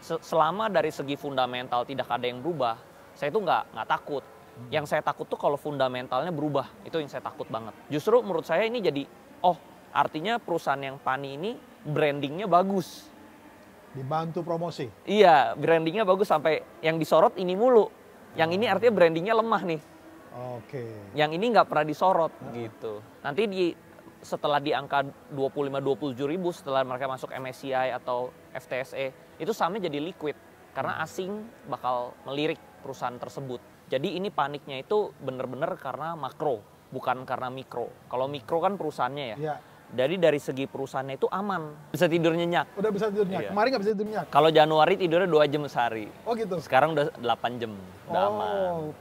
selama dari segi fundamental tidak ada yang berubah, saya itu nggak takut. Yang saya takut tuh kalau fundamentalnya berubah, itu yang saya takut banget. Justru menurut saya ini jadi, artinya perusahaan yang PANI ini brandingnya bagus. Dibantu promosi. Iya, brandingnya bagus sampai yang disorot ini mulu. Yang ini artinya brandingnya lemah nih. Oke. Yang ini nggak pernah disorot gitu. Nanti setelah di angka 25-27 ribu setelah mereka masuk MSCI atau FTSE, itu sahamnya jadi liquid. Karena asing bakal melirik perusahaan tersebut. Jadi ini paniknya itu benar-benar karena makro, bukan karena mikro. Kalau mikro kan perusahaannya ya. Iya. Jadi dari segi perusahaannya itu aman, bisa tidur nyenyak. Udah bisa tidur nyenyak. Iya. Kemarin nggak bisa tidur nyenyak. Kalau Januari tidurnya 2 jam sehari. Oh gitu. Sekarang udah 8 jam, udah aman.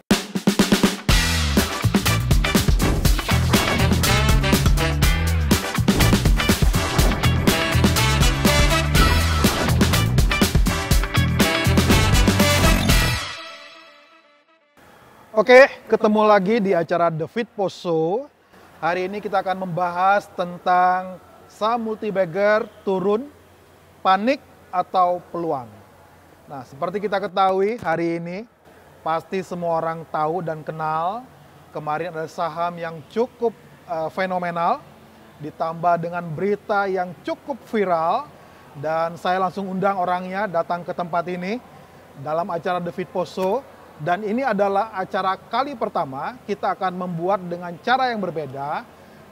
Oke, ketemu lagi di acara The Fit Post Show. Hari ini kita akan membahas tentang saham multibagger turun, panik atau peluang. Nah, seperti kita ketahui hari ini, pasti semua orang tahu dan kenal. Kemarin ada saham yang cukup fenomenal, ditambah dengan berita yang cukup viral. Dan saya langsung undang orangnya datang ke tempat ini dalam acara The Fit Post Show. Dan ini adalah acara kali pertama kita akan membuat dengan cara yang berbeda.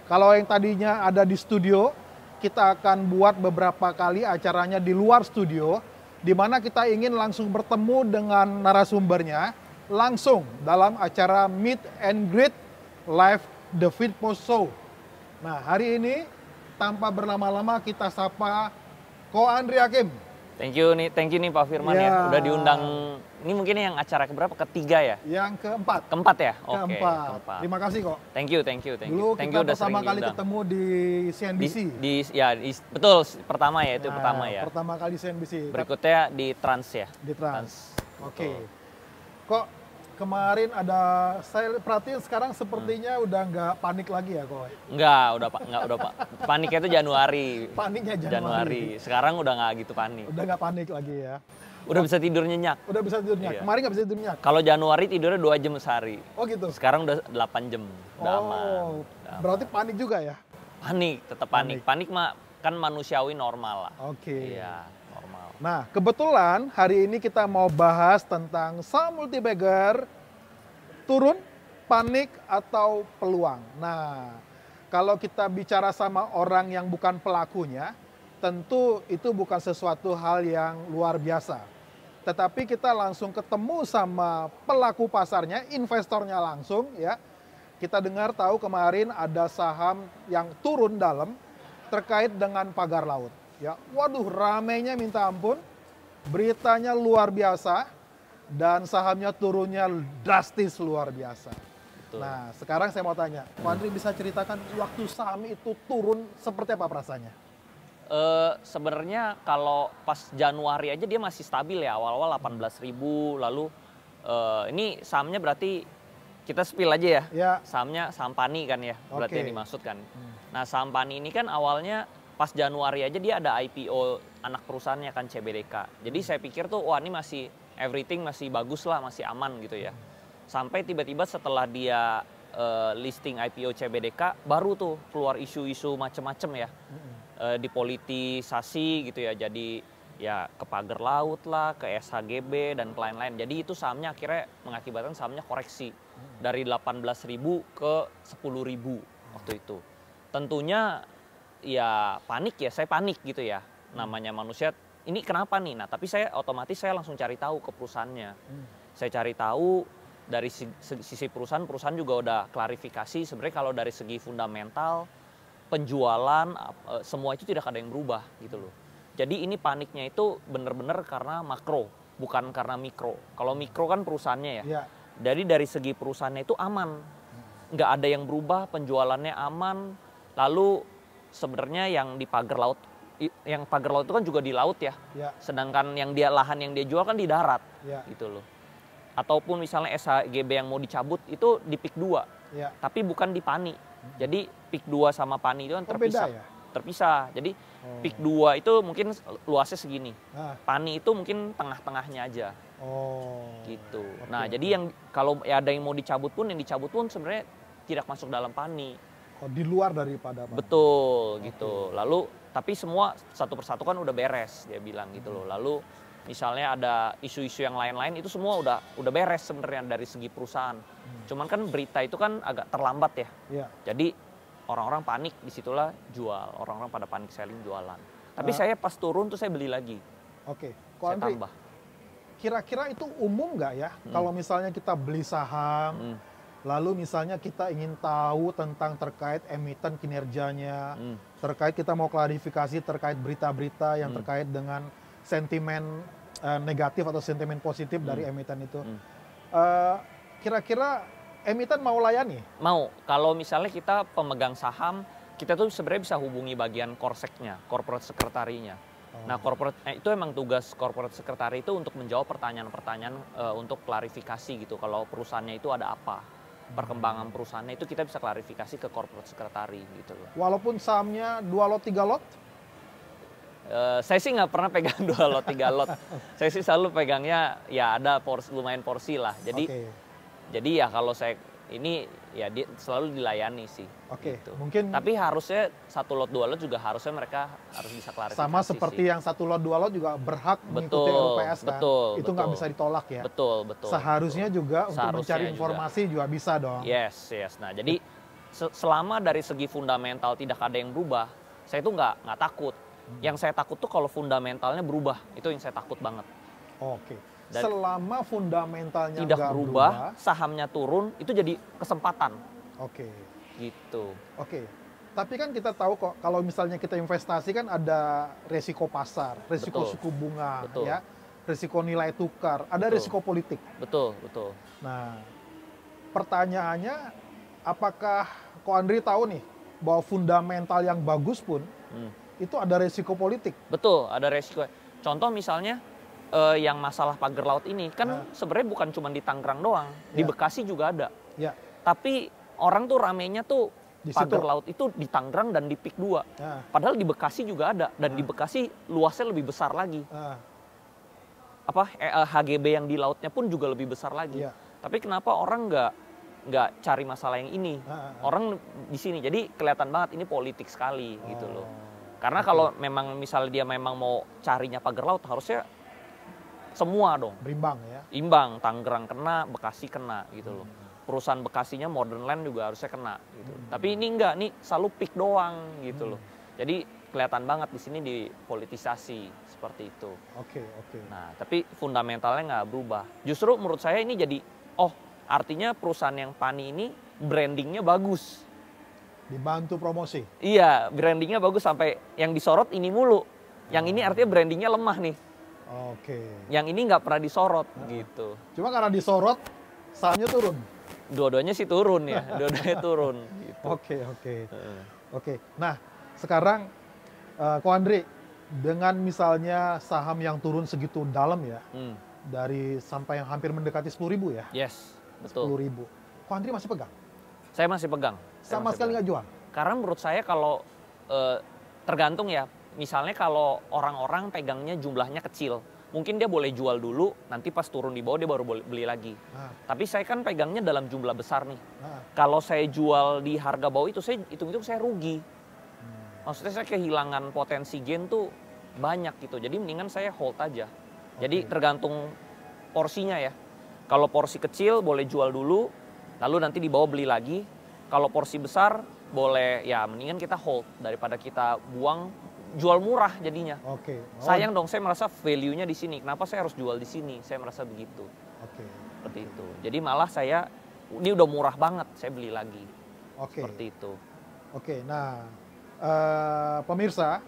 Kalau yang tadinya ada di studio, kita akan buat beberapa kali acaranya di luar studio, di mana kita ingin langsung bertemu dengan narasumbernya, langsung dalam acara Meet and Greet Live The Fit Post Show. Nah, hari ini tanpa berlama-lama kita sapa Ko Andri Hakim. Thank you nih Pak Firman ya, udah diundang. Ini mungkin yang acara keberapa? Ketiga ya? Yang keempat. Keempat ya? Oke. Keempat. Terima kasih kok. Thank you. Dulu Thank kita you udah pertama sering kali diundang. ketemu di CNBC. Betul, pertama ya, itu pertama ya. Pertama kali CNBC. Berikutnya di Trans ya? Di Trans. Oke. Betul. Kok kemarin ada, saya perhatiin sekarang sepertinya udah nggak panik lagi ya kok? Enggak, udah Pak. Paniknya itu Januari. Paniknya Januari. Sekarang udah nggak gitu panik. Udah nggak panik lagi ya? Udah bisa tidur nyenyak. Udah bisa tidur nyenyak. Iya. Kemarin nggak bisa tidur nyenyak? Kalau Januari tidurnya 2 jam sehari. Oh gitu? Sekarang udah 8 jam. Udah aman. Udah Berarti panik juga ya? Panik, tetap panik. Panik mah kan manusiawi normal lah. Oke. Iya, normal. Nah, kebetulan hari ini kita mau bahas tentang saham multibagger turun, panik atau peluang. Nah, kalau kita bicara sama orang yang bukan pelakunya, tentu itu bukan sesuatu hal yang luar biasa. Tetapi kita langsung ketemu sama pelaku pasarnya, investornya langsung ya. Kita dengar tahu kemarin ada saham yang turun dalam terkait dengan pagar laut. Ya, waduh, ramainya minta ampun. Beritanya luar biasa dan sahamnya turunnya drastis luar biasa. Betul. Nah, sekarang saya mau tanya, Pak Andri bisa ceritakan waktu saham itu turun seperti apa perasaannya? Sebenarnya kalau pas Januari aja dia masih stabil ya, awal-awal 18.000, lalu ini sahamnya berarti kita spill aja ya. Ya. Sahamnya saham PANI kan ya, berarti Oke. yang dimaksud kan. Nah, saham PANI ini kan awalnya pas Januari aja dia ada IPO anak perusahaannya kan CBDK. Jadi saya pikir tuh wah ini masih everything masih bagus lah, masih aman gitu ya. Sampai tiba-tiba setelah dia listing IPO CBDK baru tuh keluar isu-isu macem-macem ya. Dipolitisasi gitu ya, jadi ya ke pagar laut lah, ke SHGB dan lain-lain. Jadi itu sahamnya akhirnya mengakibatkan sahamnya koreksi dari 18.000 ke 10.000 waktu itu. Tentunya ya panik ya, saya panik gitu ya. Namanya manusia, ini kenapa nih? Nah, tapi saya otomatis saya langsung cari tahu ke perusahaannya. Saya cari tahu dari sisi perusahaan juga udah klarifikasi sebenarnya kalau dari segi fundamental penjualan semua itu tidak ada yang berubah gitu loh. Jadi ini paniknya itu benar-benar karena makro, bukan karena mikro. Kalau mikro kan perusahaannya ya. Ya. Jadi dari segi perusahaannya itu aman, nggak ada yang berubah, penjualannya aman. Lalu sebenarnya yang di pagar laut itu kan juga di laut ya. Ya. Sedangkan lahan yang dia jual kan di darat, Ya. gitu loh. Ataupun misalnya SHGB yang mau dicabut itu di PIK 2, Ya. tapi bukan di PANI. Jadi PIK 2 sama PANI itu kan Oh, terpisah. beda ya? terpisah. Jadi Oh. PIK 2 itu mungkin luasnya segini. Ah. PANI itu mungkin tengah-tengahnya aja. Oh. Gitu. Oke, Nah, oke. jadi yang kalau ada yang mau dicabut pun, yang dicabut pun sebenarnya tidak masuk dalam PANI. Oh, di luar daripada PANI. Betul, Oke. gitu. Lalu tapi semua satu persatu kan udah beres, dia bilang gitu loh. Lalu misalnya ada isu-isu yang lain-lain itu semua udah beres sebenarnya dari segi perusahaan. Cuman kan berita itu kan agak terlambat ya. Iya. Jadi orang-orang panik, disitulah jual. Orang-orang pada panik selling jualan. Tapi Nah. saya pas turun tuh saya beli lagi. Oke. Ko Saya Andri, tambah. kira-kira itu umum nggak ya kalau misalnya kita beli saham, Hmm, lalu misalnya kita ingin tahu tentang terkait emiten kinerjanya, hmm, terkait kita mau klarifikasi terkait berita-berita yang Hmm. terkait dengan sentimen negatif atau sentimen positif dari emiten itu. hmm. Eh, Kira-kira emiten mau layani? Mau, kalau misalnya kita pemegang saham, kita tuh sebenarnya bisa hubungi bagian korseknya, corporate secretary-nya. Nah, itu emang tugas corporate secretary itu untuk menjawab pertanyaan-pertanyaan untuk klarifikasi gitu. Kalau perusahaannya itu ada apa, perkembangan perusahaannya itu kita bisa klarifikasi ke corporate secretary gitu loh. Walaupun sahamnya 2 lot 3 lot? Saya sih nggak pernah pegang 2 lot, 3 lot. Saya sih selalu pegangnya ya ada lumayan porsi lah. Jadi Oke. Jadi ya kalau saya ini ya selalu dilayani sih. Oke, Gitu. mungkin Tapi harusnya 1 lot 2 lot juga harusnya mereka harus bisa klarifikasi. sama seperti sih. yang 1 lot 2 lot juga berhak mengikuti Betul, RUPS kan? betul, Itu nggak betul. bisa ditolak ya? Betul, betul. Seharusnya juga untuk Seharusnya mencari juga. informasi juga bisa dong. Yes. Nah, jadi selama dari segi fundamental tidak ada yang berubah, saya itu nggak takut. Yang saya takut tuh kalau fundamentalnya berubah, itu yang saya takut banget. Oke. Dan Selama fundamentalnya Tidak nggak berubah, sahamnya turun, itu jadi kesempatan Oke. gitu. Oke. Tapi kan kita tahu kok kalau misalnya kita investasi kan ada resiko pasar, resiko Betul. suku bunga, Betul. ya, resiko nilai tukar, ada Betul. resiko politik. Betul. Nah, pertanyaannya, apakah Ko Andri tahu nih bahwa fundamental yang bagus pun Hmm. itu ada resiko politik? Betul, ada resiko. Contoh misalnya yang masalah pagar laut ini kan sebenarnya bukan cuma di Tangerang doang, di Ya. Bekasi juga ada. Ya. Tapi orang tuh ramenya tuh Di pagar situ. laut itu di Tangerang dan di PIK 2. Nah, Padahal di Bekasi juga ada dan di Bekasi luasnya lebih besar lagi. nah, HGB yang di lautnya pun juga lebih besar lagi. Iya. Tapi kenapa orang nggak cari masalah yang ini? Orang di sini. Jadi kelihatan banget ini politik sekali gitu loh. Karena kalau memang misalnya dia memang mau carinya pagar laut harusnya semua dong. berimbang ya. Imbang, Tangerang kena, Bekasi kena gitu loh. Perusahaan Bekasinya Modern Land juga harusnya kena gitu. Tapi ini enggak, nih selalu PIK doang gitu loh. Jadi kelihatan banget di sini dipolitisasi seperti itu. Oke. Nah, tapi fundamentalnya nggak berubah. Justru menurut saya ini jadi, artinya perusahaan yang PANI ini brandingnya bagus. Dibantu promosi. Iya, brandingnya bagus sampai yang disorot ini mulu. Yang ini artinya brandingnya lemah nih. Oke. Yang ini nggak pernah disorot gitu. Cuma karena disorot, sahamnya turun. Dua-duanya sih turun ya, dua-duanya turun. Gitu. Oke. Nah, sekarang Ko Andri, dengan misalnya saham yang turun segitu dalam ya, dari sampai yang hampir mendekati 10.000 ya, Yes, betul. 10.000. Ko Andri masih pegang? Saya masih pegang. Sama sekali nggak jual? Karena menurut saya kalau tergantung ya, misalnya kalau orang-orang pegangnya jumlahnya kecil, mungkin dia boleh jual dulu, nanti pas turun di bawah dia baru boleh beli lagi. Tapi saya kan pegangnya dalam jumlah besar nih. Kalau saya jual di harga bawah itu, saya hitung-hitung saya rugi. Maksudnya saya kehilangan potensi gain tuh banyak gitu. Jadi mendingan saya hold aja. Jadi tergantung porsinya ya. Kalau porsi kecil boleh jual dulu, lalu nanti di bawah beli lagi. Kalau porsi besar boleh ya mendingan kita hold daripada kita buang, jual murah jadinya. Oke. Sayang dong, saya merasa value-nya di sini. Kenapa saya harus jual di sini? Saya merasa begitu. Oke. Seperti itu. Jadi malah saya ini udah murah banget, saya beli lagi. Oke. Seperti itu. Oke. Nah, pemirsa,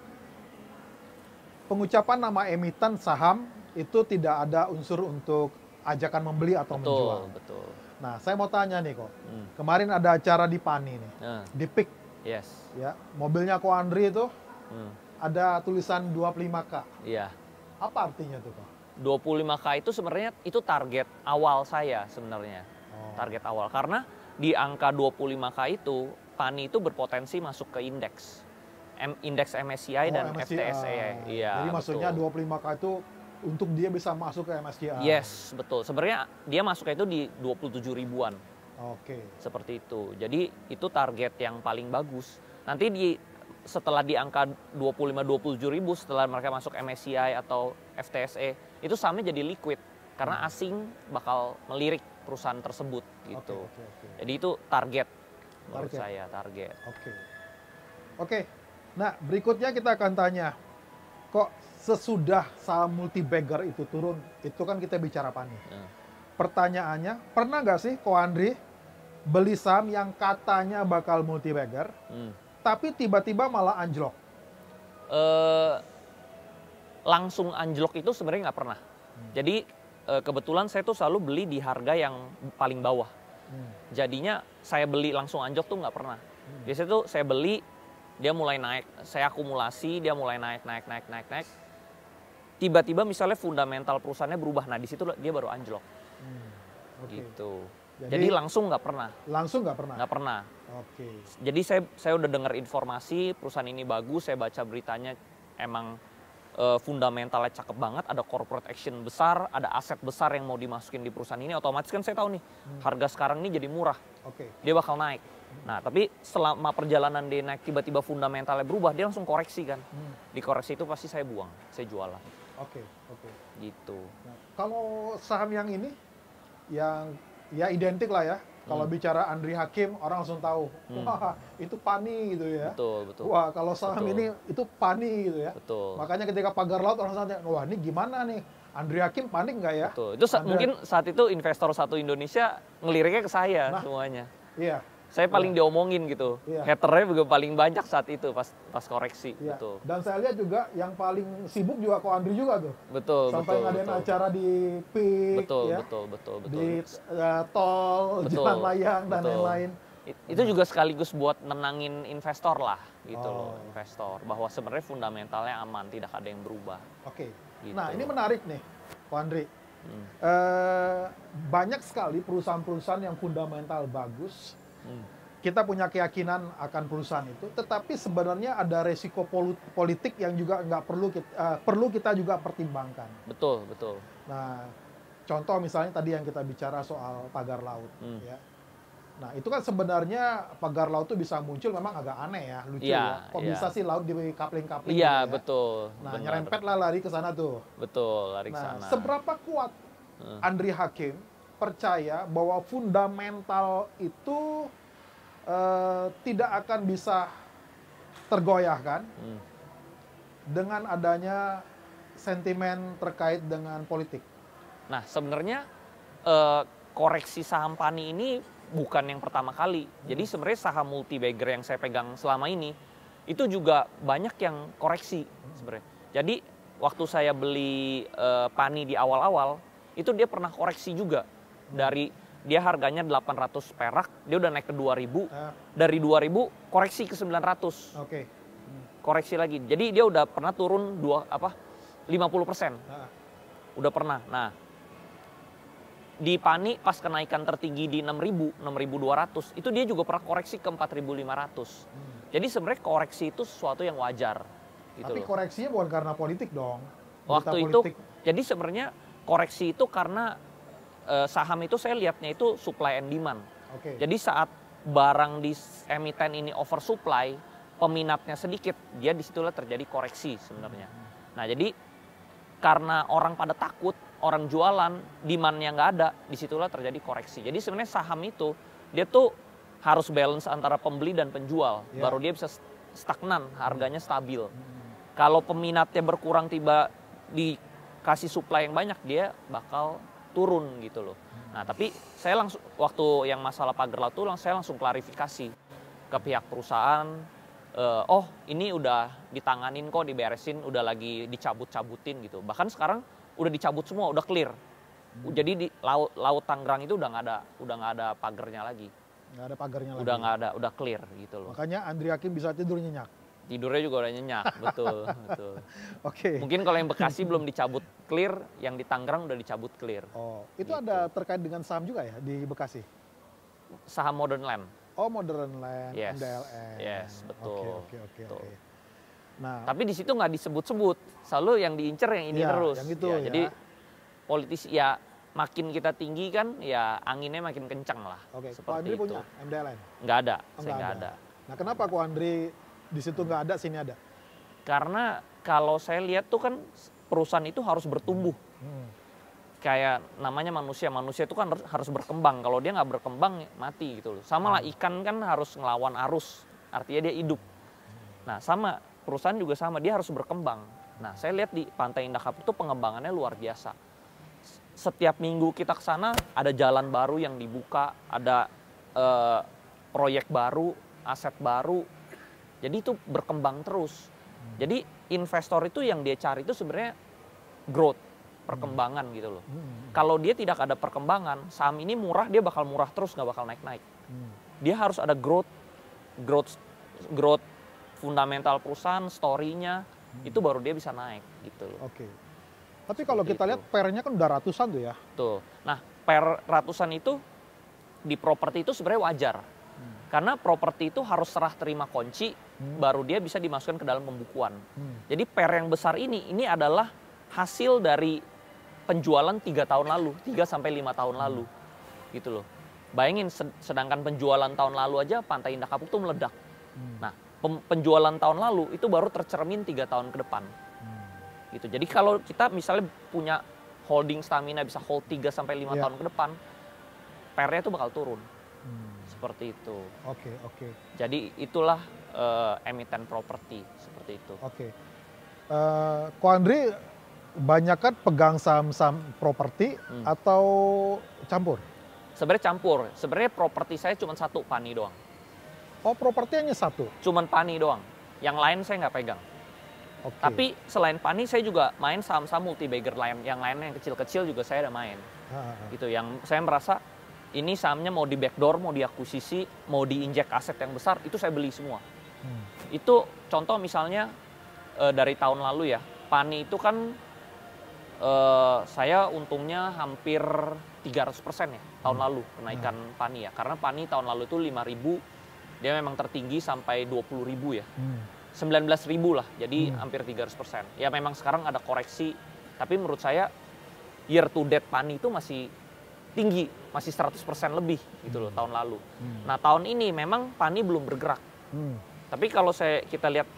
pengucapan nama emiten saham itu tidak ada unsur untuk ajakan membeli atau menjual. Betul. Nah, saya mau tanya nih kok. Kemarin ada acara di PANI nih, di PIK. Yes. Ya, mobilnya Ko Andri itu ada tulisan 25K. Iya. Apa artinya tuh kok? 25K itu sebenarnya itu target awal saya sebenarnya. Target awal. Karena di angka 25K itu, PANI itu berpotensi masuk ke indeks. indeks MSCI dan MSCI. FTSE. Iya, Jadi maksudnya betul. 25K itu untuk dia bisa masuk ke MSCI. Yes, betul. Sebenarnya dia masuknya itu di 27 ribuan. Oke. Seperti itu. Jadi itu target yang paling bagus. Nanti setelah di angka 25-27 ribu, setelah mereka masuk MSCI atau FTSE, itu sahamnya jadi liquid. Karena asing bakal melirik perusahaan tersebut gitu. Oke. Jadi itu target menurut Target. saya, target. Oke. Nah, berikutnya kita akan tanya, kok sesudah saham multi-bagger itu turun, itu kan kita bicara PANI. Pertanyaannya, pernah nggak sih Ko Andri beli saham yang katanya bakal multi-bagger, tapi tiba-tiba malah anjlok? Langsung anjlok itu sebenarnya nggak pernah. Jadi kebetulan saya tuh selalu beli di harga yang paling bawah. Jadinya saya beli langsung anjlok tuh nggak pernah. Biasanya tuh saya beli, dia mulai naik, saya akumulasi, dia mulai naik. Tiba-tiba misalnya fundamental perusahaannya berubah, nah di situ dia baru anjlok. Gitu. Jadi langsung nggak pernah. Langsung nggak pernah? Nggak pernah. Oke. Jadi saya udah dengar informasi perusahaan ini bagus, saya baca beritanya emang fundamentalnya cakep banget, ada corporate action besar, ada aset besar yang mau dimasukin di perusahaan ini, otomatis kan saya tahu nih harga sekarang ini jadi murah. Dia bakal naik. Nah, tapi selama perjalanan dia naik tiba-tiba fundamentalnya berubah, dia langsung koreksi kan. Di koreksi itu pasti saya buang, saya jualan. Oke. Gitu. Nah, kalau saham yang ini, yang ya identik lah ya. Kalau bicara Andri Hakim, orang langsung tahu, wah itu PANI gitu ya. Betul. Wah kalau saham ini itu PANI gitu ya. Betul. Makanya ketika pagar laut orang tanya, wah ini gimana nih? Andri Hakim panik nggak ya? Betul. Itu mungkin saat itu investor satu Indonesia ngeliriknya ke saya semuanya. Iya. Saya paling diomongin gitu. Haternya juga paling banyak saat itu pas koreksi. Iya. Betul. Dan saya lihat juga yang paling sibuk juga Ko Andri juga tuh. Betul. Sampai ngadain acara di PIK, betul. di tol, jalan layang dan lain-lain. Itu juga sekaligus buat nenangin investor lah gitu loh, investor. Bahwa sebenarnya fundamentalnya aman, tidak ada yang berubah. Oke. Gitu. Nah ini menarik nih, Ko Andri. Banyak sekali perusahaan-perusahaan yang fundamental bagus. Kita punya keyakinan akan perusahaan itu, tetapi sebenarnya ada resiko politik yang juga perlu kita juga pertimbangkan. Betul. Nah, contoh misalnya tadi yang kita bicara soal pagar laut, ya. Nah, itu kan sebenarnya pagar laut itu bisa muncul memang agak aneh ya, lucu ya. Kok bisa sih laut di kapling-kapling? Iya, gitu ya? betul. Nah, nyerempet lah lari ke sana tuh. Betul, lari ke sana. Seberapa kuat Andri Hakim percaya bahwa fundamental itu tidak akan bisa tergoyahkan dengan adanya sentimen terkait dengan politik? Nah, sebenarnya koreksi saham PANI ini bukan yang pertama kali. Jadi sebenarnya saham multi-bagger yang saya pegang selama ini itu juga banyak yang koreksi sebenarnya. Jadi waktu saya beli PANI di awal-awal itu dia pernah koreksi juga. Dari dia harganya 800 perak, dia udah naik ke 2000. Dari 2000 koreksi ke 900. Oke. Koreksi lagi. Jadi dia udah pernah turun 50%. Udah pernah. Nah, di PANI pas kenaikan tertinggi di 6.000, 6.200, itu dia juga pernah koreksi ke 4.500. Jadi sebenarnya koreksi itu sesuatu yang wajar. Gitu Tapi loh. koreksinya bukan karena politik dong. Waktu itu, jadi sebenarnya koreksi itu karena saham itu saya lihatnya itu supply and demand. Jadi saat barang di emiten ini oversupply, peminatnya sedikit, dia disitulah terjadi koreksi sebenarnya. Nah jadi karena orang pada takut, orang jualan, demand-nya nggak ada, disitulah terjadi koreksi. Jadi sebenarnya saham itu, dia tuh harus balance antara pembeli dan penjual, baru dia bisa stagnan, harganya stabil. Kalau peminatnya berkurang tiba dikasih supply yang banyak, dia bakal turun gitu loh. Nah tapi saya langsung, waktu yang masalah pagar laut tuh saya langsung klarifikasi ke pihak perusahaan, oh ini udah ditanganin kok, diberesin, udah lagi dicabut-cabutin gitu. Bahkan sekarang udah dicabut semua, udah clear. Jadi di laut Tangerang itu udah nggak ada pagernya lagi. Nggak ada pagarnya lagi. Udah nggak ada, udah clear gitu loh. Makanya Andri Hakim bisa tidur nyenyak. Tidurnya juga udah nyenyak, betul. Oke. Mungkin kalau yang Bekasi belum dicabut clear, yang di Tangerang udah dicabut clear. Oh, itu gitu. ada terkait dengan saham juga ya di Bekasi? Saham Modern Land. Oh, Modern Land, Yes. MDLN. Yes, betul. Oke. Nah, Tapi di situ nggak disebut-sebut, selalu yang diincer yang ini iya, terus. yang itu Ya, ya. Jadi politisi ya makin kita tinggi kan, ya anginnya makin kencang lah. Oke, Ko Seperti Andri itu. punya MDLN? Nggak ada, Oh, saya nggak ada. Nah, kenapa Ko Andri di situ nggak ada, sini ada? Karena kalau saya lihat tuh kan perusahaan itu harus bertumbuh. Hmm. Kayak namanya manusia itu kan harus berkembang. Kalau dia nggak berkembang mati gitu loh. Sama lah ikan kan harus ngelawan arus, artinya dia hidup. Nah sama perusahaan juga sama, dia harus berkembang. Nah saya lihat di Pantai Indah Kapuk itu pengembangannya luar biasa. Setiap minggu kita ke sana ada jalan baru yang dibuka, ada proyek baru, aset baru. Jadi itu berkembang terus. Jadi investor itu yang dia cari itu sebenarnya growth, perkembangan gitu loh. Kalau dia tidak ada perkembangan, saham ini murah, dia bakal murah terus, nggak bakal naik-naik. Dia harus ada growth fundamental perusahaan, story-nya, itu baru dia bisa naik gitu loh. Oke. Tapi kalau Seperti kita itu. lihat pernya kan udah ratusan tuh ya. Tuh. Nah, per ratusan itu di properti itu sebenarnya wajar. Karena properti itu harus serah terima kunci, baru dia bisa dimasukkan ke dalam pembukuan. Jadi per yang besar ini adalah hasil dari penjualan 3 tahun lalu, 3 sampai 5 tahun lalu. Gitu loh. Bayangin sedangkan penjualan tahun lalu aja Pantai Indah Kapuk tuh meledak. Nah, penjualan tahun lalu itu baru tercermin 3 tahun ke depan. Gitu. Jadi kalau kita misalnya punya holding stamina bisa hold 3 sampai 5 tahun ke depan, PR-nya itu bakal turun. Seperti itu. Oke. Jadi itulah emiten properti seperti itu. Oke. Ko Andri banyak kan pegang saham-saham properti atau campur? Sebenarnya campur. Sebenarnya properti saya cuma satu, Pani doang. Oh, properti hanya satu? Cuman Pani doang. Yang lain saya nggak pegang. Oke. Tapi selain Pani saya juga main saham-saham multi-bagger lain. Yang lainnya yang kecil-kecil juga saya ada main. Gitu. Yang saya merasa ini sahamnya mau di backdoor, mau diakuisisi, mau diinjek aset yang besar, itu saya beli semua. Itu contoh misalnya dari tahun lalu ya, Pani itu kan saya untungnya hampir 300% ya tahun lalu kenaikan Pani ya. Karena Pani tahun lalu itu 5.000, dia memang tertinggi sampai 20.000 ya. 19.000 lah, jadi hampir 300%. Ya memang sekarang ada koreksi, tapi menurut saya year to date Pani itu masih tinggi, masih 100% lebih gitu loh tahun lalu. Nah tahun ini memang Pani belum bergerak. Tapi kalau kita lihat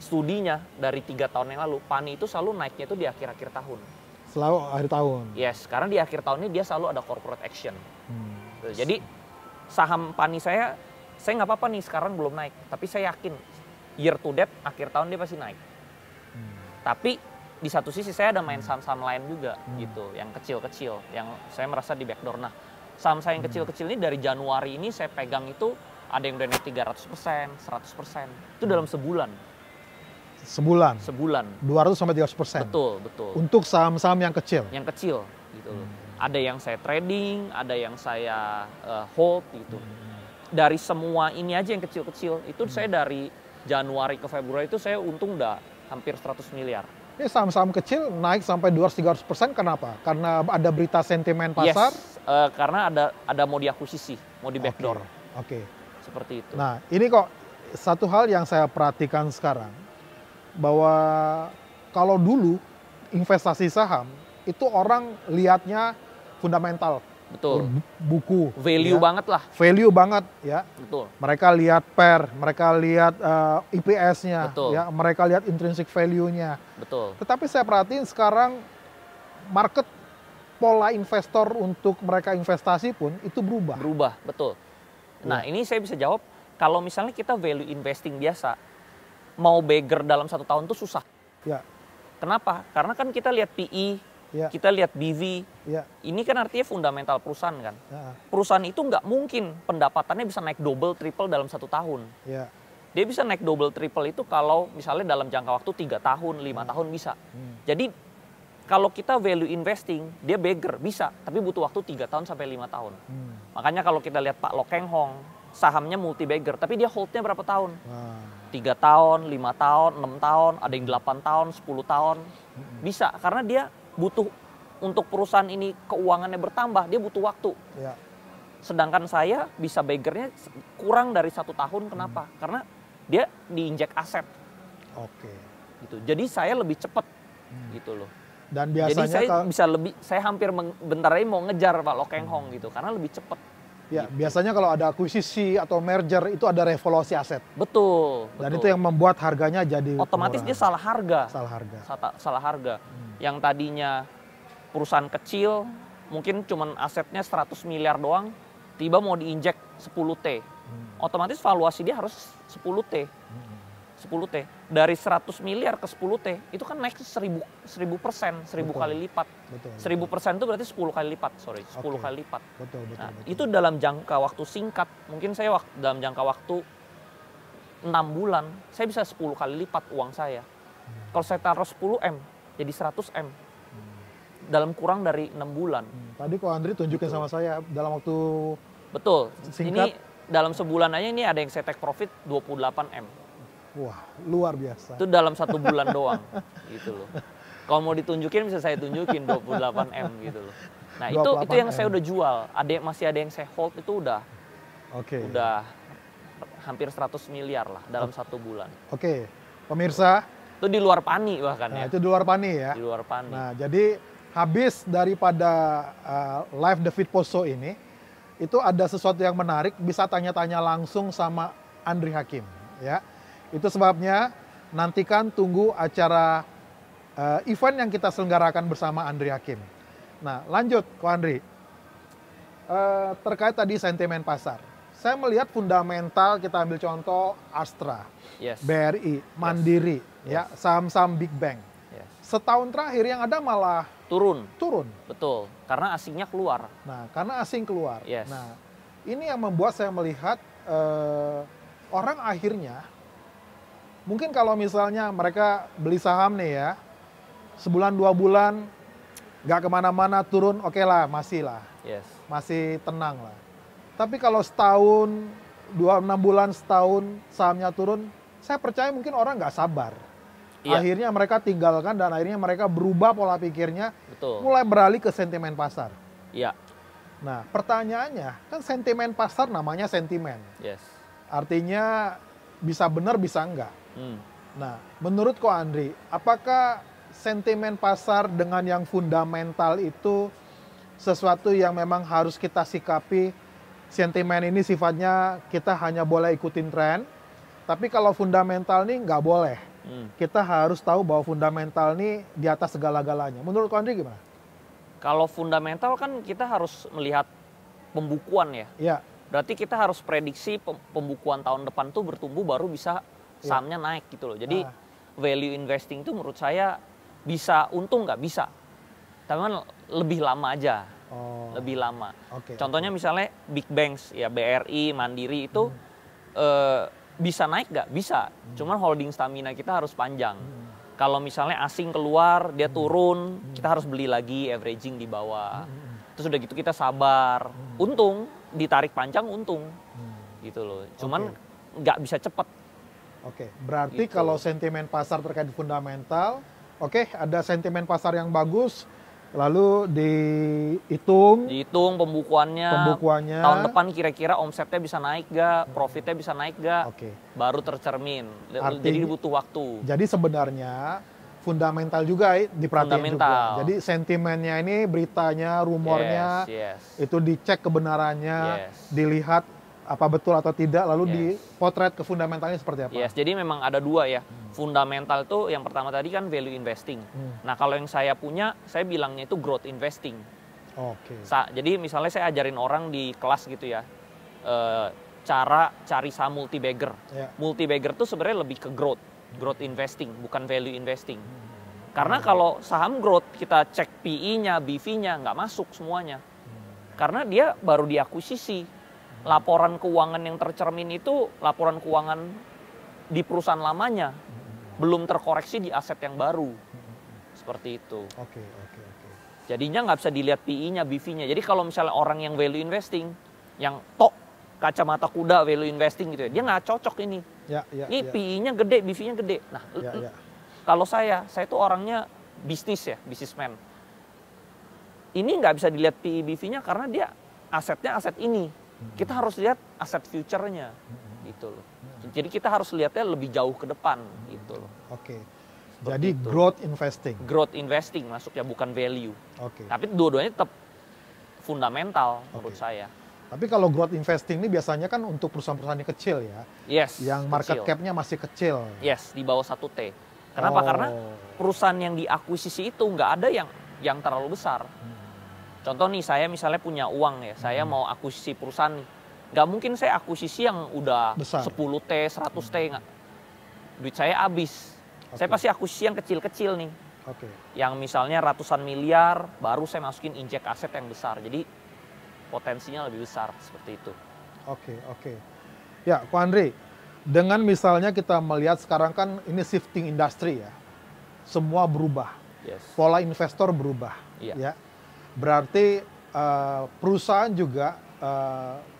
studinya dari 3 tahun yang lalu, Pani itu selalu naiknya itu di akhir-akhir tahun. Selalu akhir tahun? Yes, karena di akhir tahun ini dia selalu ada corporate action. Jadi saham Pani saya nggak apa-apa nih sekarang belum naik, tapi saya yakin year to date akhir tahun dia pasti naik. Tapi di satu sisi saya ada main saham-saham lain juga gitu, yang kecil-kecil, yang saya merasa di backdoor. Nah, saham saya yang kecil-kecil ini dari Januari ini saya pegang itu ada yang udah naik 300%, 100%. Itu dalam sebulan. Sebulan? Sebulan. 200 sampai 300%? Betul. Untuk saham-saham yang kecil? Yang kecil gitu loh. Ada yang saya trading, ada yang saya hold gitu. Dari semua ini aja yang kecil-kecil, itu saya dari Januari ke Februari itu saya untung udah hampir 100 miliar. Ini saham-saham kecil naik sampai 200-300% kenapa? Karena ada berita sentimen pasar? Yes, karena ada mau diakuisisi, mau di backdoor. Oke. Seperti itu. Nah, ini kok satu hal yang saya perhatikan sekarang, bahwa kalau dulu investasi saham, itu orang lihatnya fundamental. Betul. Buku. Value banget lah. Value banget ya. Betul. Mereka lihat PER, mereka lihat IPS-nya, Betul. ya, mereka lihat intrinsic value-nya. Betul. Tetapi saya perhatiin sekarang market pola investor untuk mereka investasi pun itu berubah. Berubah, betul. Nah, ini saya bisa jawab, kalau misalnya kita value investing biasa, mau bagger dalam 1 tahun tuh susah. Ya. Kenapa? Karena kan kita lihat PE, kita lihat BV, ini kan artinya fundamental perusahaan kan. Perusahaan itu nggak mungkin pendapatannya bisa naik double, triple dalam 1 tahun. Dia bisa naik double, triple itu kalau misalnya dalam jangka waktu 3 tahun, 5 tahun bisa. Jadi kalau kita value investing, dia bagger, bisa, tapi butuh waktu 3 tahun sampai 5 tahun. Makanya kalau kita lihat Pak Lo Keng Hong, sahamnya multi bagger, tapi dia holdnya berapa tahun? 3 tahun, 5 tahun, 6 tahun, ada yang 8 tahun, 10 tahun. Bisa, karena dia butuh untuk perusahaan ini keuangannya bertambah, dia butuh waktu. Sedangkan saya bisa baggernya kurang dari 1 tahun, kenapa? Karena dia diinjek aset. Oke. gitu. Jadi saya lebih cepat gitu loh. Dan Jadi biasanya saya bisa lebih, saya hampir bentar lagi mau ngejar Pak Lo Keng Hong gitu, karena lebih cepat. ya, biasanya kalau ada akuisisi atau merger itu ada revaluasi aset. Betul. Dan betul. itu yang membuat harganya jadi Otomatis dia murah. salah harga. Salah harga. Salah harga. Yang tadinya perusahaan kecil mungkin cuman asetnya 100 miliar doang, tiba mau diinjek 10T. Otomatis valuasi dia harus 10T. 10T. Dari 100 miliar ke 10T, itu kan naik 1000%, 1000 kali lipat. Betul. 1000% itu berarti 10 kali lipat, 10 Oke. kali lipat. Betul, betul, Nah, betul. itu dalam jangka waktu singkat. Mungkin saya dalam jangka waktu 6 bulan, saya bisa 10 kali lipat uang saya. Kalau saya taruh 10M, jadi 100M. Dalam kurang dari 6 bulan. Tadi Ko Andri tunjukin sama saya dalam waktu Betul. Singkat. Ini dalam sebulan aja ini ada yang saya take profit 28M. wah, luar biasa. Itu dalam 1 bulan doang gitu loh. Kalau mau ditunjukin bisa saya tunjukin 28M gitu loh. Nah, itu yang 28M. saya udah jual. Masih ada yang saya hold itu udah Oke. hampir 100 miliar lah dalam 1 bulan. Oke. Pemirsa, Itu di luar pani bahkan nah ya. itu di luar pani ya. Di luar pani. Nah, jadi habis daripada live The Fit Post Show ini, itu ada sesuatu yang menarik, bisa tanya-tanya langsung sama Andri Hakim, ya. Itu sebabnya nantikan tunggu acara event yang kita selenggarakan bersama Andri Hakim. Nah, lanjut Ko Andri. Terkait tadi sentimen pasar. Saya melihat fundamental, kita ambil contoh Astra, Yes. BRI, Mandiri, ya, saham-saham Big Bank. Yes. Setahun terakhir yang ada malah Turun. turun. Betul. Karena asingnya keluar. Nah, karena asing keluar. Yes. Nah, ini yang membuat saya melihat orang akhirnya, mungkin kalau misalnya mereka beli saham nih ya, sebulan 2 bulan nggak kemana-mana turun, oke lah, masih lah, Yes. masih tenang lah. Tapi kalau setahun, 6 bulan, setahun sahamnya turun, saya percaya mungkin orang nggak sabar. Iya. Akhirnya mereka tinggalkan dan akhirnya mereka berubah pola pikirnya, Betul. mulai beralih ke sentimen pasar. Iya. Nah, pertanyaannya, kan sentimen pasar namanya sentimen. Yes. Artinya bisa benar, bisa enggak. Hmm. Nah, menurut Ko Andri, apakah sentimen pasar dengan yang fundamental itu sesuatu yang memang harus kita sikapi? Sentimen ini sifatnya kita hanya boleh ikutin tren, tapi kalau fundamental nih nggak boleh. Kita harus tahu bahwa fundamental nih di atas segala-galanya. Menurut Ko Andri gimana? Kalau fundamental kan kita harus melihat pembukuan ya. Ya, Berarti kita harus prediksi pembukuan tahun depan tuh bertumbuh baru bisa sahamnya naik gitu loh. Jadi value investing itu menurut saya bisa untung nggak bisa. Tapi kan lebih lama aja. oh, Lebih lama. oke. Contohnya misalnya big banks ya BRI, Mandiri itu bisa naik nggak? Bisa. Cuman holding stamina kita harus panjang. Kalau misalnya asing keluar, dia turun, kita harus beli lagi, averaging di bawah. Terus udah gitu kita sabar. Untung, ditarik panjang untung. Gitu loh. Cuman nggak bisa cepet. Oke, berarti Gitu. kalau sentimen pasar terkait fundamental, oke, ada sentimen pasar yang bagus, lalu Dihitung pembukuannya. pembukuannya. Tahun depan kira-kira omsetnya bisa naik gak, profitnya bisa naik gak, Oke. baru tercermin. Artinya- Jadi butuh waktu. Jadi sebenarnya fundamental juga diperhatiin Fundamental. juga. Jadi sentimennya ini beritanya, rumornya, Yes. itu dicek kebenarannya, Yes. dilihat apa betul atau tidak, lalu Yes. dipotret ke fundamentalnya seperti apa. Yes, jadi memang ada dua ya. Fundamental tuh yang pertama tadi kan value investing. Nah kalau yang saya punya, saya bilangnya itu growth investing. Oke. Jadi misalnya saya ajarin orang di kelas gitu ya, cara cari saham multi-bagger. Ya. Multi-bagger tuh sebenarnya lebih ke growth investing, bukan value investing. Karena kalau saham growth, kita cek PE-nya, BV-nya, nggak masuk semuanya. Karena dia baru diakuisisi. Laporan keuangan yang tercermin itu laporan keuangan di perusahaan lamanya. Belum terkoreksi di aset yang baru. Seperti itu. Oke. Jadinya nggak bisa dilihat PE-nya, BV-nya. Jadi kalau misalnya orang yang value investing, yang tok kacamata kuda value investing gitu ya, dia nggak cocok ini. Ya. Ini PE-nya gede, BV-nya gede. Nah, Ya. kalau saya tuh orangnya bisnis ya, businessman. Ini nggak bisa dilihat PE, BV-nya karena dia asetnya aset ini. Kita harus lihat aset future-nya, gitu loh. Jadi kita harus lihatnya lebih jauh ke depan, gitu loh. Oke. Jadi itu. growth investing. Growth investing masuknya, bukan value. Oke. Tapi dua-duanya tetap fundamental menurut saya. Tapi kalau growth investing ini biasanya kan untuk perusahaan-perusahaan yang kecil ya, Yes. yang market kecil. cap-nya masih kecil. Yes, di bawah 1T. Kenapa? Oh. Karena perusahaan yang diakuisisi itu nggak ada yang terlalu besar. Contoh nih, saya misalnya punya uang ya, saya mau akuisisi perusahaan nih. Nggak mungkin saya akuisisi yang udah Besar. 10T, 100T, nggak. Duit saya habis. Saya pasti akuisisi yang kecil-kecil nih. Oke. Yang misalnya ratusan miliar, baru saya masukin injek aset yang besar. Jadi potensinya lebih besar, seperti itu. Oke. Ya, Ko Andri, dengan misalnya kita melihat sekarang kan ini shifting industry ya, semua berubah, Yes. pola investor berubah, Iya. ya. Berarti perusahaan juga,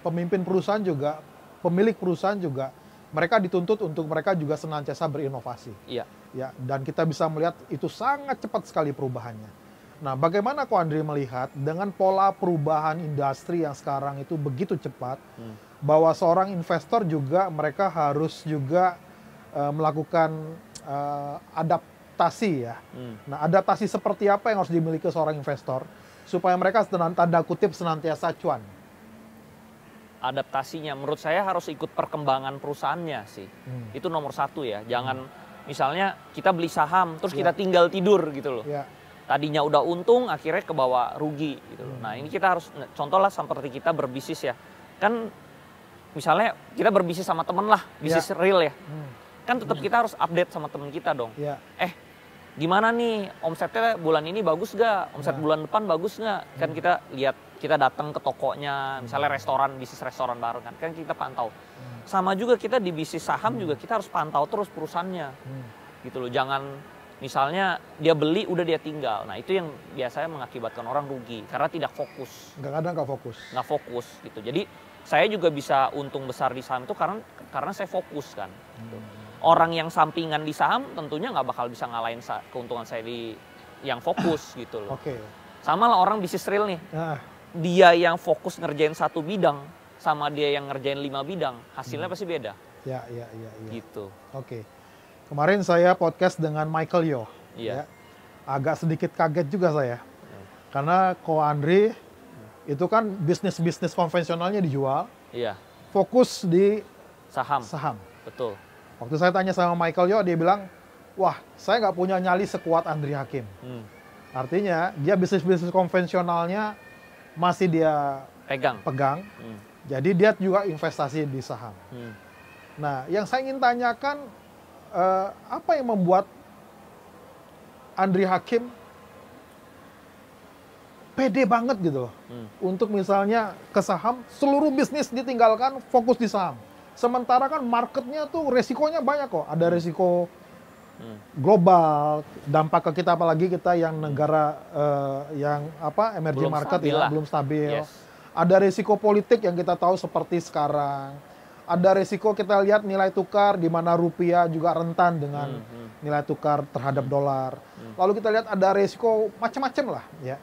pemimpin perusahaan juga, pemilik perusahaan juga, mereka dituntut untuk mereka juga senantiasa berinovasi. Iya. Ya, dan kita bisa melihat itu sangat cepat sekali perubahannya. Nah, bagaimana Ko Andri melihat dengan pola perubahan industri yang sekarang itu begitu cepat, bahwa seorang investor juga mereka harus juga melakukan adaptasi ya. Nah, adaptasi seperti apa yang harus dimiliki seorang investor supaya mereka tanda kutip senantiasa cuan? Adaptasinya menurut saya harus ikut perkembangan perusahaannya sih. Itu nomor satu ya. Jangan misalnya kita beli saham terus kita tinggal tidur gitu loh. Ya. Tadinya udah untung, akhirnya ke bawah rugi gitu loh. Nah, ini kita harus, contoh lah seperti kita berbisnis ya. Kan misalnya kita berbisnis sama temen lah, bisnis real ya. Kan tetap kita harus update sama temen kita dong. Ya. Gimana nih omsetnya bulan ini bagus gak? Omset bulan depan bagus gak? Kan kita lihat, kita datang ke tokonya, misalnya restoran, bisnis restoran bareng kan kita pantau. Sama juga kita di bisnis saham juga kita harus pantau terus perusahaannya. Gitu loh, jangan misalnya dia beli udah dia tinggal. Nah, itu yang biasanya mengakibatkan orang rugi karena tidak fokus. Kadang nggak fokus. Nggak fokus gitu. Jadi saya juga bisa untung besar di saham itu karena saya fokus kan. Gitu. Orang yang sampingan di saham tentunya nggak bakal bisa ngalahin keuntungan saya di yang fokus gitu loh. Oke. Sama lah orang bisnis real nih. Nah, Dia yang fokus ngerjain satu bidang sama dia yang ngerjain 5 bidang, hasilnya pasti beda. ya. Gitu. Oke. Kemarin saya podcast dengan Michael Yo. Iya. Ya. Agak sedikit kaget juga saya. Karena Ko Andri itu kan bisnis-bisnis konvensionalnya dijual, Iya. fokus di Saham. saham. Betul. Waktu saya tanya sama Michael Yo, dia bilang, wah saya nggak punya nyali sekuat Andri Hakim. Artinya dia bisnis-bisnis konvensionalnya masih dia pegang. Jadi dia juga investasi di saham. Nah, yang saya ingin tanyakan, apa yang membuat Andri Hakim pede banget gitu loh, untuk misalnya ke saham, seluruh bisnis ditinggalkan, fokus di saham. Sementara kan marketnya tuh resikonya banyak kok, ada resiko global, dampak ke kita, apalagi kita yang negara yang emerging Belum market stabil ya, lah. belum stabil. Yes. Ada resiko politik yang kita tahu seperti sekarang. Ada resiko kita lihat nilai tukar di mana rupiah juga rentan dengan nilai tukar terhadap dolar. Lalu kita lihat ada resiko macam-macam lah ya.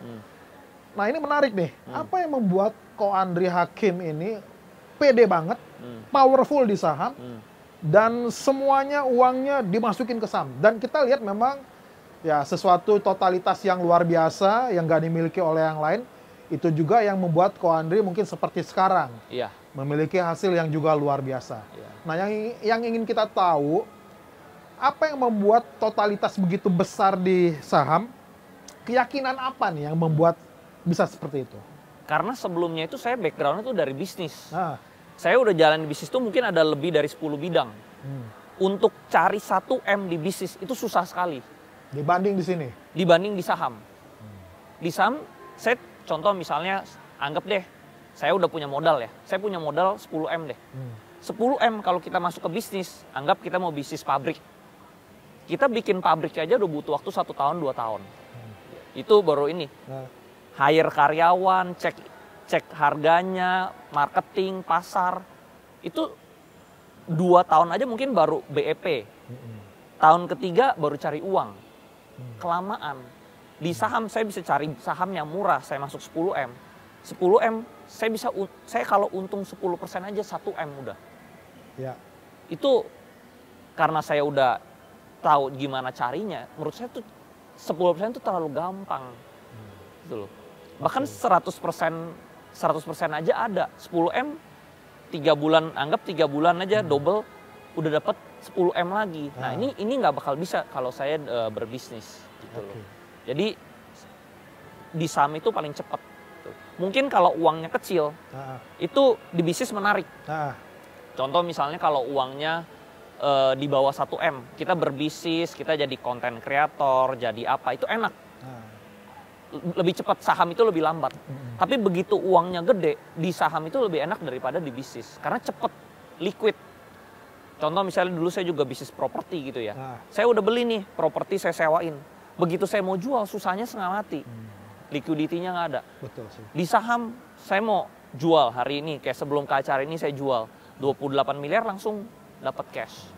Nah, ini menarik nih. Apa yang membuat Ko Andri Hakim ini pede banget, powerful di saham, dan semuanya uangnya dimasukin ke saham. Dan kita lihat memang ya sesuatu totalitas yang luar biasa yang gak dimiliki oleh yang lain. Itu juga yang membuat Ko Andri mungkin seperti sekarang. Iya. Memiliki hasil yang juga luar biasa. Iya. Nah, yang ingin kita tahu, apa yang membuat totalitas begitu besar di saham? Keyakinan apa nih yang membuat bisa seperti itu? Karena sebelumnya itu saya background-nya tuh dari bisnis. Nah, Saya udah jalan di bisnis tuh mungkin ada lebih dari 10 bidang. Untuk cari 1M di bisnis itu susah sekali dibanding di sini. dibanding di saham. Di saham, saya contoh misalnya anggap deh, saya udah punya modal ya. Saya punya modal 10M deh. 10M kalau kita masuk ke bisnis, anggap kita mau bisnis pabrik. Kita bikin pabrik aja udah butuh waktu 1 tahun, 2 tahun. Itu baru ini. Nah, Hire karyawan, cek harganya, marketing, pasar. Itu 2 tahun aja mungkin baru BEP. Tahun ketiga baru cari uang. Kelamaan. Di saham saya bisa cari saham yang murah, saya masuk 10M. 10M saya kalau untung 10% aja 1M udah. ya. Itu karena saya udah tahu gimana carinya, menurut saya tuh 10% itu terlalu gampang. Gitu loh. Bahkan 100% aja ada. 10M 3 bulan, anggap 3 bulan aja double udah dapat 10M lagi. Nah, ini nggak bakal bisa kalau saya berbisnis gitu loh. Jadi di saham itu paling cepat. Gitu. Mungkin kalau uangnya kecil, itu di bisnis menarik. Contoh misalnya kalau uangnya di bawah 1M, kita berbisnis, kita jadi konten kreator, jadi apa, itu enak. Lebih cepat, saham itu lebih lambat. Tapi begitu uangnya gede, di saham itu lebih enak daripada di bisnis. Karena cepat, liquid. Contoh misalnya dulu saya juga bisnis properti gitu ya. Saya udah beli nih, properti saya sewain. Begitu saya mau jual, susahnya setengah mati. Liquidity-nya nggak ada. Betul sih. Di saham, saya mau jual hari ini, kayak sebelum ke acara ini saya jual. 28 miliar langsung dapat cash.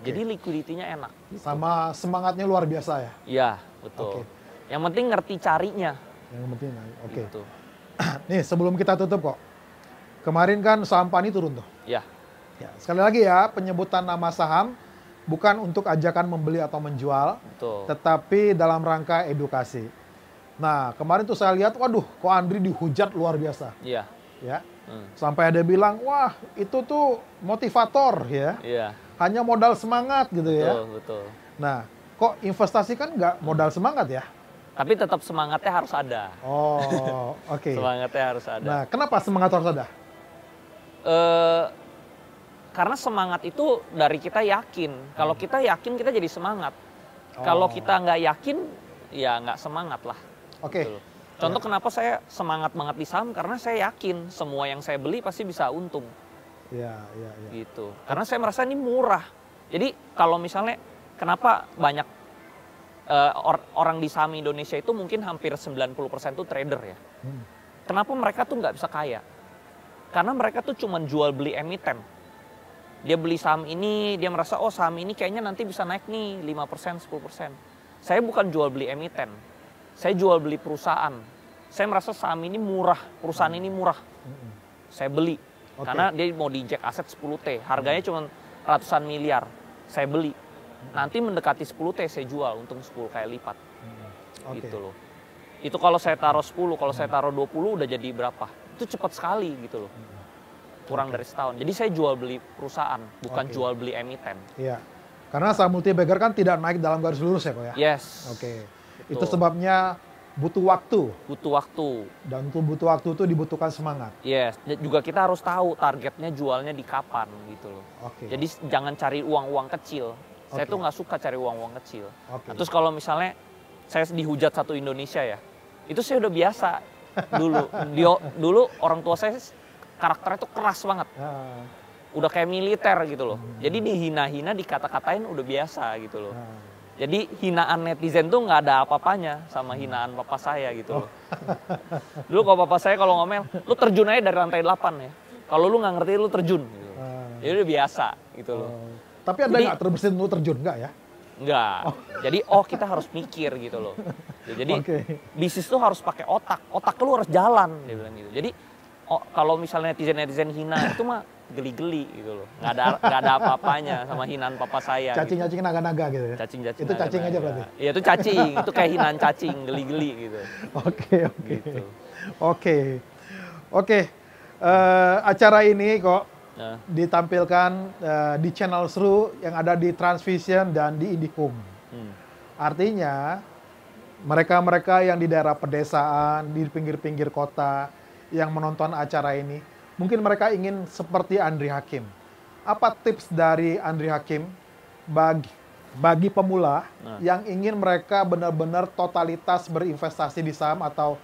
Jadi liquidity-nya enak. Gitu. Sama semangatnya luar biasa ya? Iya, betul. Yang penting ngerti carinya. Yang penting, Gitu. Nih sebelum kita tutup kok, kemarin kan saham PANI turun tuh. Ya. Ya, sekali lagi ya, penyebutan nama saham bukan untuk ajakan membeli atau menjual, Betul. tetapi dalam rangka edukasi. Nah, kemarin tuh saya lihat, waduh, kok Andri dihujat luar biasa. Iya. Ya. Sampai ada bilang, wah itu tuh motivator ya. Iya. Hanya modal semangat gitu ya. Betul. Nah, kok investasi kan nggak modal semangat ya? Tapi tetap semangatnya harus ada. Oh, oke. Semangatnya harus ada. Nah, kenapa semangat harus ada? Karena semangat itu dari kita yakin. Kalau kita yakin, kita jadi semangat. Kalau kita nggak yakin, ya nggak semangat lah. Oke. Gitu. Contoh kenapa saya semangat banget di saham, karena saya yakin semua yang saya beli pasti bisa untung. Iya. Gitu. Karena saya merasa ini murah. Jadi kalau misalnya, kenapa banyak orang di saham Indonesia itu mungkin hampir 90% itu trader ya. Kenapa mereka tuh nggak bisa kaya? Karena mereka tuh cuma jual beli emiten. Dia beli saham ini, dia merasa, oh saham ini kayaknya nanti bisa naik nih 5%, 10%. Saya bukan jual beli emiten. Saya jual beli perusahaan. Saya merasa saham ini murah, perusahaan ini murah. Saya beli. Karena dia mau di-injek aset 10T. Harganya cuma ratusan miliar. Saya beli. Nanti mendekati 10T saya jual, untung 10 kali lipat. Gitu loh. Itu kalau saya taruh 10, kalau saya taruh 20 udah jadi berapa? Itu cepat sekali gitu loh. Kurang dari setahun. Jadi saya jual beli perusahaan, bukan jual beli emiten. Iya. Karena saham multi bagger kan tidak naik dalam garis lurus ya kok ya? Yes. Itu sebabnya butuh waktu. Butuh waktu. Dan untuk butuh waktu itu dibutuhkan semangat. Yes. Juga kita harus tahu targetnya jualnya di kapan gitu loh. Jadi jangan cari uang-uang kecil. Saya tuh nggak suka cari uang-uang kecil. Nah, terus kalau misalnya saya dihujat satu Indonesia ya, itu saya udah biasa dulu. Dulu orang tua saya karakternya tuh keras banget. Udah kayak militer gitu loh. Jadi dihina-hina, dikata-katain udah biasa gitu loh. Jadi hinaan netizen tuh nggak ada apa-apanya sama hinaan papa saya gitu loh. Dulu kalau papa saya kalau ngomel, lu terjun aja dari lantai 8 ya. Kalau lu nggak ngerti lu terjun. Gitu. Jadi udah biasa gitu loh. Tapi ada nggak terbesit lu terjun nggak ya? Nggak. Jadi kita harus mikir gitu loh. Jadi bisnis tuh harus pakai otak. Otak lu harus jalan dia bilang gitu. Jadi kalau misalnya netizen hina itu mah geli-geli gitu loh. Nggak ada apa-apanya sama hinaan papa saya. Cacing-cacing naga-naga gitu ya? Cacing-cacing itu cacing aja berarti? Iya itu cacing, itu kayak hinaan cacing, geli-geli gitu. Oke. Acara ini kok ditampilkan di channel Seru yang ada di Transvision dan di Indihome. Artinya mereka-mereka yang di daerah pedesaan, di pinggir-pinggir kota yang menonton acara ini, mungkin mereka ingin seperti Andri Hakim. Apa tips dari Andri Hakim bagi pemula yang ingin mereka benar-benar totalitas berinvestasi di saham atau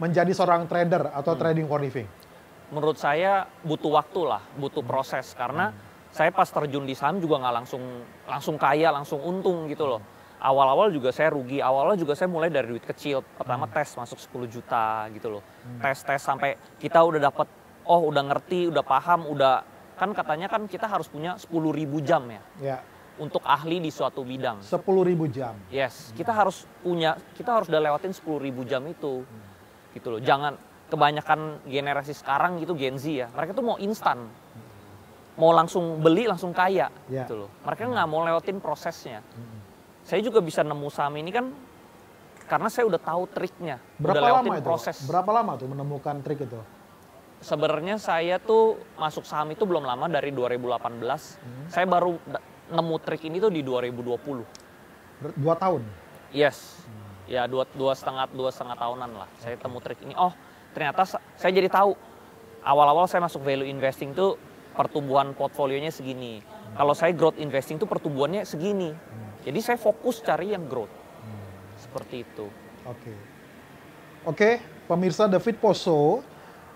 menjadi seorang trader atau trading for living? Menurut saya butuh waktu lah, butuh proses. Karena saya pas terjun di saham juga nggak langsung kaya, langsung untung gitu loh. Awal-awal juga saya rugi, awal-awal juga saya mulai dari duit kecil. Pertama tes masuk 10 juta gitu loh. Tes sampai kita udah dapat, udah ngerti, udah paham, udah kan katanya kan kita harus punya 10.000 jam ya. Untuk ahli di suatu bidang. 10.000 jam. Yes, kita harus udah lewatin 10.000 jam itu. Gitu loh. Jangan kebanyakan generasi sekarang gitu Gen Z ya. Mereka tuh mau instan. mau langsung beli langsung kaya Ya. gitu loh. Mereka nggak mau lewatin prosesnya. Saya juga bisa nemu saham ini kan karena saya udah tahu triknya, udah Berapa lewatin lama itu? proses. Berapa lama tuh menemukan trik itu? Sebenarnya saya tuh masuk saham itu belum lama, dari 2018. Saya baru nemu trik ini tuh di 2020. 2 tahun. Yes. Ya dua setengah tahunan lah. Saya temu trik ini. Oh, ternyata saya jadi tahu. Awal-awal saya masuk value investing tuh pertumbuhan portfolionya segini. Kalau saya growth investing tuh pertumbuhannya segini. Jadi saya fokus cari yang growth. Seperti itu. Oke. Oke, pemirsa The Fit Poso,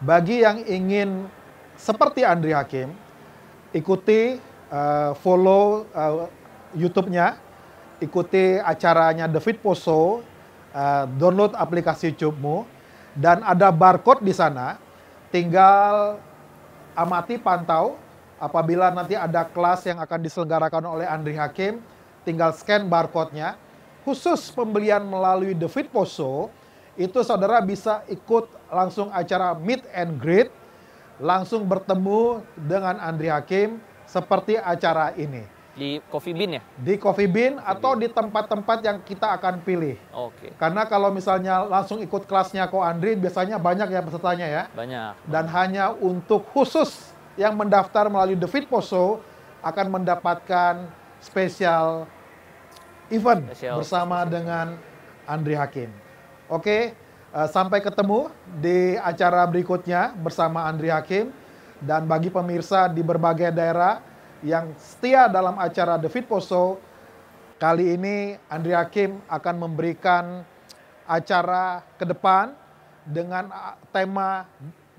bagi yang ingin seperti Andri Hakim, ikuti follow YouTube-nya, ikuti acaranya The Fit Poso, download aplikasi YouTube-mu, dan ada barcode di sana. Tinggal amati, pantau. Apabila nanti ada kelas yang akan diselenggarakan oleh Andri Hakim, tinggal scan barcode-nya. Khusus pembelian melalui The Fit Poso, itu saudara bisa ikut langsung acara meet and greet, langsung bertemu dengan Andri Hakim seperti acara ini. Di Coffee Bean ya? Di Coffee Bean atau di tempat-tempat yang kita akan pilih. Oke. Karena kalau misalnya langsung ikut kelasnya Ko Andri, biasanya banyak ya pesertanya ya. Banyak. Dan hanya untuk khusus yang mendaftar melalui The Fit Poso akan mendapatkan spesial event bersama dengan Andri Hakim. Oke, sampai ketemu di acara berikutnya bersama Andri Hakim. Dan bagi pemirsa di berbagai daerah yang setia dalam acara The Fit Poso, kali ini Andri Hakim akan memberikan acara ke depan dengan tema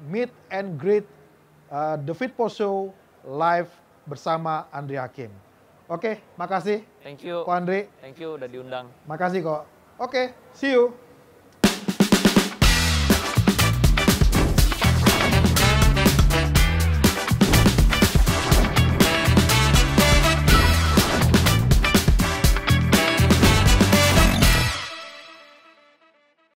Meet and Greet The Fit Poso live bersama Andri Hakim. Oke, makasih. Thank you. Ko Andri. Thank you udah diundang. Makasih kok. Oke, see you.